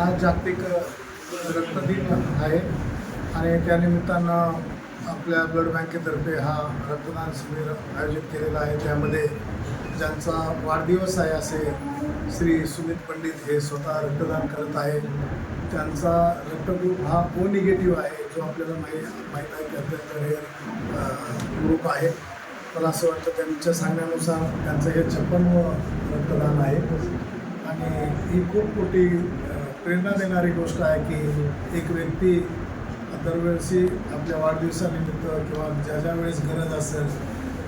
आज जागतिक रक्तदिन आहे आणि त्यानिमित्तानं आपल्या ब्लड बँकेतर्फे हा रक्तदान शिबिर आयोजित केलेला आहे। त्यामध्ये ज्यांचा वाढदिवस आहे असे श्री सुमित पंडित हे स्वतः रक्तदान करत आहे। त्यांचा रक्तग्रुप हा ओ निगेटिव्ह आहे, जो आपल्याला माहीत आहे की अत्यंत रेअर ग्रुप आहे। मला असं वाटतं त्यांच्या सांगण्यानुसार त्यांचं हे 56वं रक्तदान आहे आणि ही खूप मोठी प्रेरणा देणारी गोष्ट आहे की एक व्यक्ती दरवेळेस आपल्या वाढदिवसानिमित्त किंवा ज्या वेळेस गरज असेल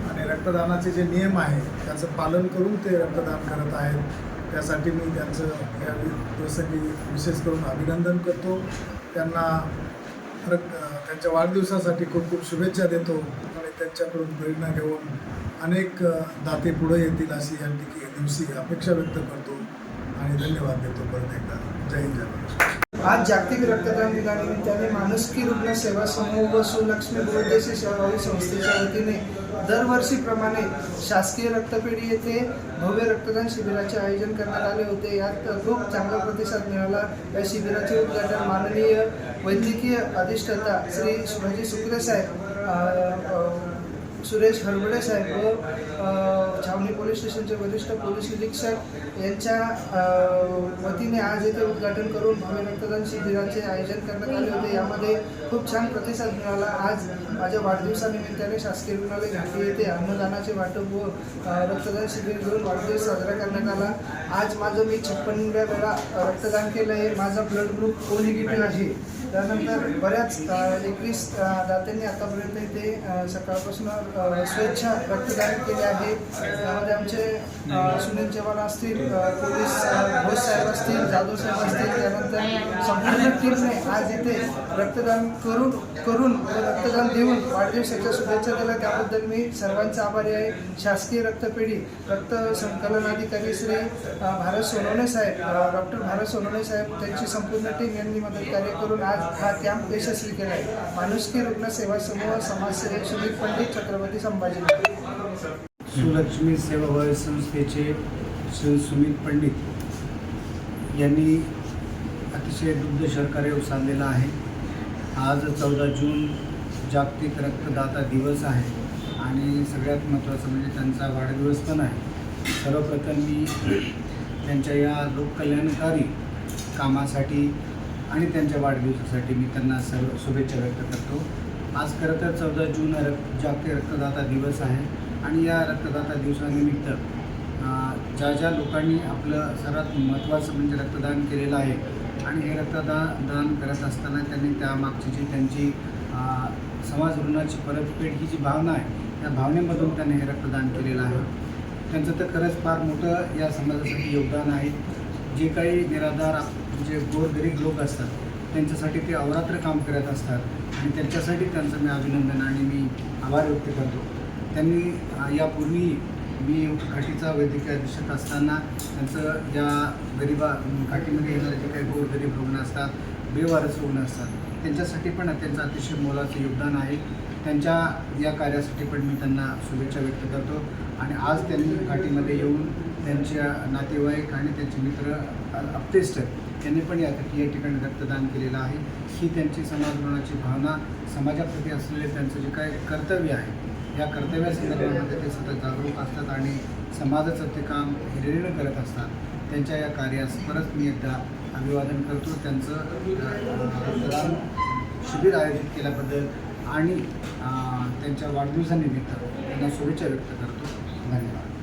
आणि रक्तदानाचे जे नियम आहे त्याचं पालन करून ते रक्तदान करत आहेत। त्यासाठी मी त्यांचं या प्रसंगी विशेष करून अभिनंदन करतो। त्यांना त्यांच्या वाढदिवसासाठी खूप खूप शुभेच्छा देतो आणि त्यांच्याकडून प्रेरणा घेऊन अनेक दाते पुढे येतील अशी या दिवशी अपेक्षा व्यक्त करतो आणि धन्यवाद देतो परत एकदा। जय हिंद, जय महाराष्ट्र। आज जागतिक रक्तदान दिनानिमित्ताने माणुसकी रुग्ण सेवा समूह व सुलक्ष्मी बहुउद्देशीय सेवाभावी संस्थेच्या वतीने दरवर्षीप्रमाणे शासकीय रक्तपेढी येथे भव्य रक्तदान शिबिराचे आयोजन करण्यात आले होते। यात खूप चांगला प्रतिसाद मिळाला। या शिबिराचे उद्घाटन माननीय वैद्यकीय अधिष्ठाता श्री शिवाजी सुक्रे साहेब, सुरेश हरबडे साहेब व छावणी पोलीस स्टेशनचे वरिष्ठ पोलीस निरीक्षक यांच्या वतीने आज येथे उद्घाटन करून भव्य रक्तदान शिबिराचे आयोजन करण्यात आले होते। यामध्ये खूप छान प्रतिसाद मिळाला। आज माझ्या वाढदिवसानिमित्ताने शासकीय रुग्णालय घाटी येथे अन्नदानाचे वाटप व रक्तदान शिबिर घेऊन वाढदिवस साजरा करण्यात आला। आज माझं मी 56व्या वेळा रक्तदान केलं आहे। माझा ब्लड ग्रुप ओ निगेटिव्ह आहे। त्यानंतर बऱ्याच 21 दात्यांनी आतापर्यंत इथे सकाळपासून स्वेच्छा रक्तदान केले आहे। त्यामध्ये आमचे सुनील चव्हाण असतील, पोलीस घोष साहेब असतील, जाधव साहेब असतील, त्यानंतर संपूर्ण टीमने आज इथे रक्तदान करून रक्तदान देऊन वाढदिवसाच्या शुभेच्छा दिल्या। त्याबद्दल मी सर्वांचा आभारी आहे। शासकीय रक्तपेढी रक्त संकलन अधिकारी श्री भारत सोनवणे साहेब, डॉक्टर भारत सोनवणे साहेब, त्यांची संपूर्ण टीम यांनी मदत कार्य करून आज हा कॅम्प यशस्वी केला आहे। माणुसकी रुग्ण सेवा समूह समाजसेवक सुमित पंडित, छत्रपती संभाजीनगर। सुलक्ष्मी सेवाभावी संस्थेचे श्री सुमित पंडित यांनी अतिशय दुग्धशर कार्य साधलेलं आहे। आज 14 जून जागतिक रक्तदाता दिवस आहे आणि सगळ्यात महत्त्वाचं म्हणजे त्यांचा वाढदिवस पण आहे। सर्वप्रथम मी त्यांच्या या लोककल्याणकारी कामासाठी आणि त्यांच्या वाढदिवसासाठी मी त्यांना सर्व शुभेच्छा व्यक्त करतो। आज खरं तर 14 जून जागतिक रक्तदाता दिवस आहे आणि या रक्तदाता दिवसानिमित्त ज्या लोकांनी आपलं सर्वात महत्त्वाचं म्हणजे रक्तदान केलेलं आहे आणि हे रक्तदान करत असताना त्यांनी त्यामागची जी त्यांची समाज ऋणाची परतफेड ही जी भावना आहे त्या भावनेमधून त्यांनी हे रक्तदान केलेलं आहे। त्यांचं तर खरंच फार मोठं या समाजासाठी योगदान आहे। जे काही निराधार जे गोरगरीब लोक असतात त्यांच्यासाठी ते अहोरात्र काम करत असतात आणि त्यांच्यासाठी त्यांचं मी अभिनंदन आणि मी आभार व्यक्त करतो। त्यांनी यापूर्वी मी घाटीचा वैद्यकीय अधीक्षक असताना त्यांचं ज्या घाटीमध्ये येणारे जे काही गोरगरीब रुग्ण असतात, बेवारस रुग्ण असतात त्यांच्यासाठी पण त्यांचं अतिशय मोलाचं योगदान आहे। त्यांच्या या कार्यासाठी पण मी त्यांना शुभेच्छा व्यक्त करतो आणि आज त्यांनी घाटीमध्ये येऊन त्यांच्या नातेवाईक आणि त्यांचे मित्र आप्तेष्ट त्यांनी पण या ठिकाणी रक्तदान केलेलं आहे। ही त्यांची समाज ऋणाची भावना, समाजाप्रती असलेले त्यांचं जे काय कर्तव्य आहे या कर्तव्यासंदर्भामध्ये ते सतत जागरूक असतात आणि समाजाचं ते काम हिरिरीनं करत असतात। त्यांच्या या कार्यास परत मी एकदा अभिवादन करतो। त्यांचं रक्तदान शिबिर आयोजित केल्याबद्दल आणि त्यांच्या वाढदिवसानिमित्त त्यांना शुभेच्छा व्यक्त करतो। धन्यवाद।